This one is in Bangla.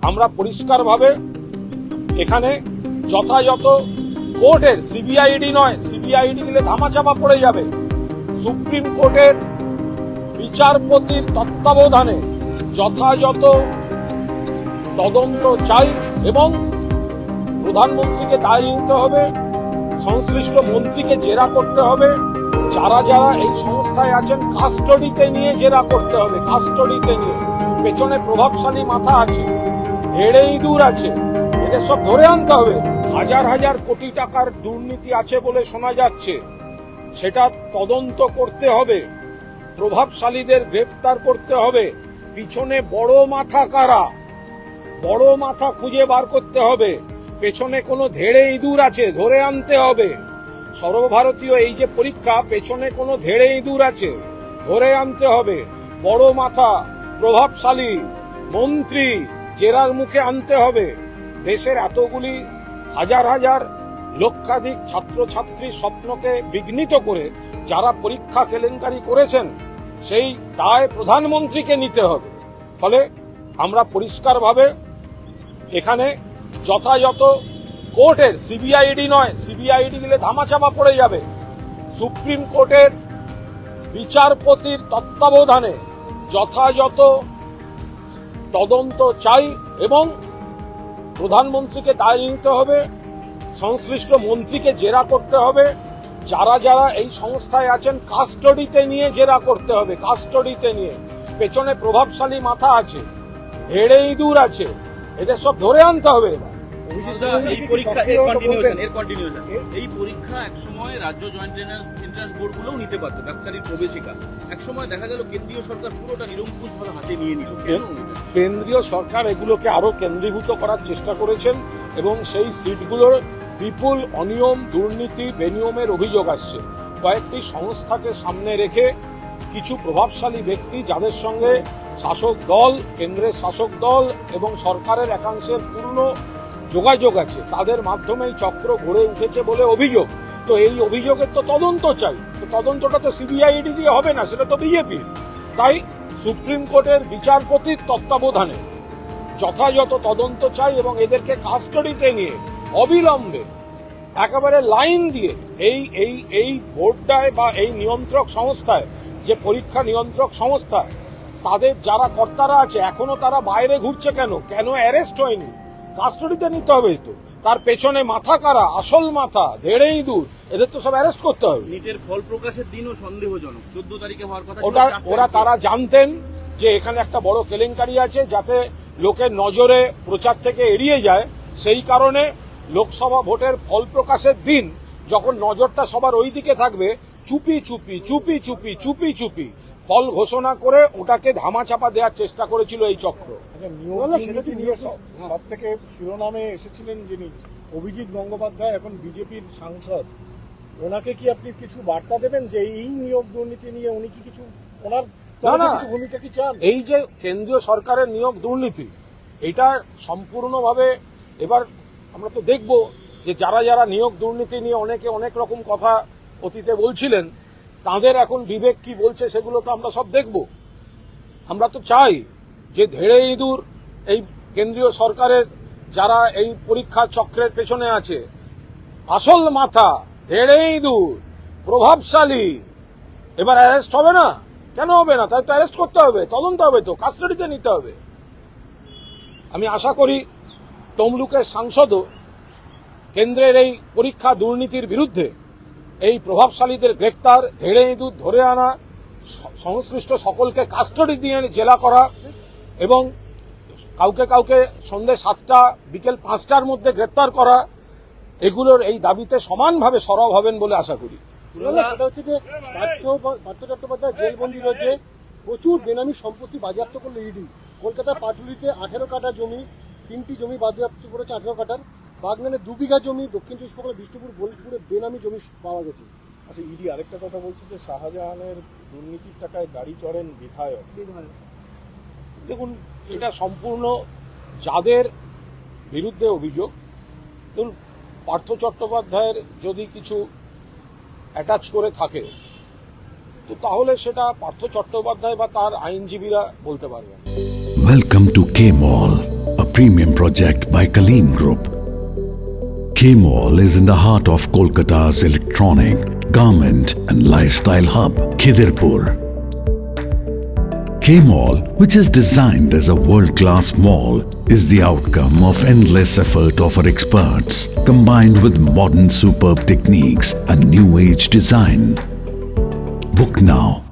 আমরা পরিষ্কারভাবে এখানে যথাযথ কোর্টের, সিবিআইডি নয়, সিবিআইডি দিলে ধামাচাপা পড়ে যাবে, সুপ্রিম কোর্টের বিচারপতির তত্ত্বাবধানে যথাযথ তদন্ত চাই এবং প্রধানমন্ত্রীকে দায় নিতে হবে, সংশ্লিষ্ট মন্ত্রীকে জেরা করতে হবে, যারা যারা এই সংস্থায় আছেন কাস্টডিতে নিয়ে জেরা করতে হবে, কাস্টডিতে নিয়ে। পেছনে প্রভাবশালী মাথা আছে, হেড়ে ইঁদুর আছে, এদের সব ধরে আনতে হবে। হাজার হাজার কোটি টাকার দুর্নীতি আছে বলে শোনা যাচ্ছে, সেটা তদন্ত করতে হবে, প্রভাবশালীদের গ্রেফতার করতে হবে। পিছনে বড় মাথা কারা, বড় মাথা খুঁজে বার করতে হবে। পেছনে কোনো ধেড়ে ইঁদুর আছে, ধরে আনতে হবে। সর্বভারতীয় এই যে পরীক্ষা, পেছনে কোনো ধেড়ে ইঁদুর আছে, ধরে আনতে হবে। বড় মাথা, প্রভাবশালী মন্ত্রী জেরার মুখে আনতে হবে। দেশের এতগুলি হাজার হাজার লক্ষাধিক ছাত্রছাত্রীর স্বপ্নকে বিঘ্নিত করে যারা পরীক্ষা কেলেঙ্কারি করেছেন, সেই দায় প্রধানমন্ত্রীকে নিতে হবে। ফলে আমরা পরিষ্কারভাবে এখানে যথাযথ কোর্টের, সিবিআইডি নয়, সিবিআইডি দিলে ধামাচাপা পড়ে যাবে, সুপ্রিম কোর্টের বিচারপতির তত্ত্বাবধানে যথাযথ তদন্ত চাই এবং প্রধানমন্ত্রীকে দায় নিতে হবে, সংশ্লিষ্ট মন্ত্রীকে জেরা করতে হবে, যারা যারা এই সংস্থায় আছেন কাস্টডিতে নিয়ে জেরা করতে হবে, কাস্টডিতে নিয়ে। পেছনে প্রভাবশালী মাথা আছে, হেড়ে ইঁদুর আছে, এদের সব ধরে আনতে হবে। এই পরীক্ষা একসময় রাজ্য জয়েন্ট এন্ট্রান্স বোর্ডগুলোও নিতে পারতো, ডাক্তারির প্রবেশিকা। একসময় দেখা গেল কেন্দ্রীয় সরকার পুরোটা নিরঙ্কুশভাবে হাতে নিয়ে নিল। কেন্দ্রীয় সরকার এগুলোকে আরো কেন্দ্রীভূত করার চেষ্টা করেছেন এবং সেই সিটগুলোর বিপুল অনিয়ম, দুর্নীতি, বেনিয়মের অভিযোগ আসছে। কয়েকটি সংস্থাকে সামনে রেখে কিছু প্রভাবশালী ব্যক্তি, যাদের সঙ্গে শাসক দল, কেন্দ্রের শাসক দল এবং সরকারের একাংশের পূর্ণ যোগাযোগ আছে, তাদের মাধ্যমে এই চক্র গড়ে উঠেছে বলে অভিযোগ। তো এই অভিযোগের তো তদন্ত চাই। তো তদন্তটা তো সিবিআইডি দিয়ে হবে না, সেটা তো বিজেপি। তাই সুপ্রিম কোর্টের বিচারপতির তত্ত্বাবধানে যথাযথ তদন্ত চাই এবং এদেরকে কাস্টডিতে নিয়ে অবিলম্বে একেবারে লাইন দিয়ে এই বোর্ডটায় বা এই নিয়ন্ত্রক সংস্থায়, যে পরীক্ষা নিয়ন্ত্রক সংস্থায় তাদের যারা কর্তারা আছে, এখনো তারা বাইরে ঘুরছে কেন, কেন অ্যারেস্ট হয়নি? কাস্টডিতে নিতে হবে। তো তার পেছনে মাথা কারা, আসল মাথা, ধেড়ে ইঁদুর, এদের তো সব অ্যারেস্ট করতে হবে। নিটের ফল প্রকাশের দিনও সন্দেহজনক, 14 তারিখে হওয়ার কথা। ওরা তারা জানতেন যে এখানে একটা বড় কেলেঙ্কারি আছে, যাতে লোকের নজরে প্রচার থেকে এড়িয়ে যায়। সেই কারণে লোকসভা ভোটের ফল প্রকাশের দিন যখন নজরটা সবার ওই দিকে থাকবে, চুপি চুপি চুপি চুপি চুপি চুপি ফল ঘোষণা করে ওটাকে ধামাচাপা দেওয়ার চেষ্টা করেছিল এই চক্র। সব থেকে শিরোনামে এসেছিলেন যিনি, অভিজিৎ গঙ্গোপাধ্যায়, এখন বিজেপির সাংসদ। ওনাকে কি আপনি কিছু বার্তা দেবেন যে এই নিয়োগ দুর্নীতি নিয়ে উনি কি কিছু, ওনার ভূমিকা কি চান? এই যে কেন্দ্রীয় সরকারের নিয়োগ দুর্নীতি, এটা সম্পূর্ণভাবে এবার আমরা তো দেখব যে যারা যারা নিয়োগ দুর্নীতি নিয়ে অনেকে অনেক রকম কথা অতীতে বলছিলেন, তাদের এখন বিবেক কি বলছে সেগুলো তো আমরা সব দেখব। আমরা তো চাই যে ধেড়ে ইঁদুর এই কেন্দ্রীয় সরকারের যারা এই পরীক্ষা চক্রের পেছনে আছে, আসল মাথা, ধেড়ে ইঁদুর, প্রভাবশালী, এবার অ্যারেস্ট হবে না? কেন হবে না? তাই তো অ্যারেস্ট করতে হবে, তদন্ত হবে, তো কাস্টডিতে নিতে হবে। আমি আশা করি তমলুকের সাংসদও কেন্দ্রের এই পরীক্ষা দুর্নীতির বিরুদ্ধে এই প্রভাবশালীদের গ্রেফতার, ধেড়ে ইঁদুর ধরে আনা, সংশ্লিষ্ট সকলকে কাস্টডি দিয়ে জেলা করা এবং কাউকে কাউকে সন্ধ্যে 7টা বিকেল 5টার মধ্যে গ্রেফতার করা, এগুলোর এই দাবিতে সমানভাবে সরব হবেন বলে আশা করি। সেটা হচ্ছে যে পার্থ চট্টোপাধ্যায় জেলবন্দি রয়েছে, প্রচুর বেনামি সম্পত্তি বাজেয়াপ্ত করলো ইডি। কলকাতার পাটুলিতে 18 কাঠা জমি, 3টি জমি বাজেয়াপ্ত করেছে 18 কাঠার। বাগনানে 2 বিঘা জমি, দক্ষিণ চব্বিশ পরগনা বিষ্ণুপুর বোলপুরে বেনামি জমি পাওয়া গেছে। আচ্ছা, ইডি আরেকটা কথা বলছে যে শাহজাহানের দুর্নীতির টাকায় গাড়ি চড়েন বিধায়ক। দেখুন, এটা সম্পূর্ণ যাদের বিরুদ্ধে অভিযোগ। দেখুন, পার্থ চট্টোপাধ্যায়ের যদি কিছু অ্যাটাচ করে থাকে, তো তাহলে সেটা পার্থ চট্টোপাধ্যায় বা তার আইনজীবীরা বলতে পারবেন। Welcome to K Mall, a premium project by Kaleen Group. K-Mall is in the heart of Kolkata's electronic, garment and lifestyle hub, Khidirpur. K-Mall, which is designed as a world-class mall, is the outcome of endless effort of our experts, combined with modern superb techniques and new age design. Book now